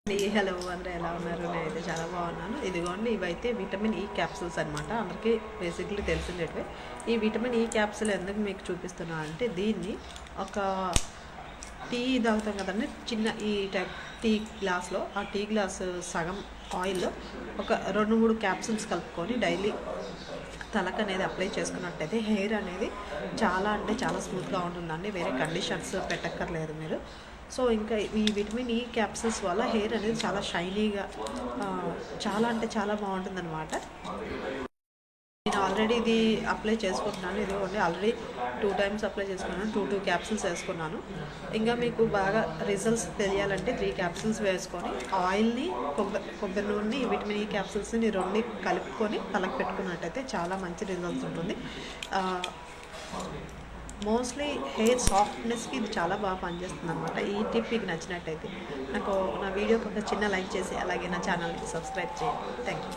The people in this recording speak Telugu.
హలో అందరూ ఎలా ఉన్నారు? నేనైతే చాలా బాగున్నాను. ఇదిగోండి ఇవైతే విటమిన్ ఈ క్యాప్సూల్స్ అనమాట. అందరికీ బేసిక్లీ తెలిసిందేటివి. ఈ విటమిన్ ఈ క్యాప్సూల్ ఎందుకు మీకు చూపిస్తున్నా అంటే దీన్ని ఒక టీ తాగుతాం కదండి, చిన్న ఈ టైప్ టీ గ్లాస్లో, ఆ టీ గ్లాస్ సగం ఆయిల్లో ఒక 2-3 క్యాప్సూల్స్ కలుపుకొని డైలీ తలకు అనేది అప్లై చేసుకున్నట్టయితే హెయిర్ అనేది చాలా అంటే చాలా స్మూత్గా ఉంటుందండి. వేరే కండిషన్స్ పెట్టక్కర్లేదు మీరు. సో ఇంకా ఈ విటమిన్ ఈ క్యాప్సూల్స్ వల్ల హెయిర్ అనేది చాలా షైనీగా, చాలా అంటే చాలా బాగుంటుందన్నమాట. నేను ఆల్రెడీ ఇది అప్లై చేసుకుంటున్నాను. ఇదిగోండి ఆల్రెడీ 2 టైమ్స్ అప్లై చేసుకున్నాను. 2 క్యాప్సూల్స్ వేసుకున్నాను. ఇంకా మీకు బాగా రిజల్ట్స్ తెలియాలంటే 3 క్యాప్సూల్స్ వేసుకొని ఆయిల్ని, కొబ్బరి నూనెని, విటమిన్ ఈ క్యాప్సూల్స్ని రెండు కలుపుకొని తలకు పెట్టుకున్నట్టయితే చాలా మంచి రిజల్ట్స్ ఉంటుంది. మోస్ట్లీ హెయిర్ సాఫ్ట్నెస్కి ఇది చాలా బాగా పనిచేస్తుంది అనమాట. ఈ టిప్ మీకు నచ్చినట్టయితే నా వీడియోకి ఒక చిన్న లైక్ చేసి అలాగే నా ఛానల్కి సబ్స్క్రైబ్ చేయండి. Thank you.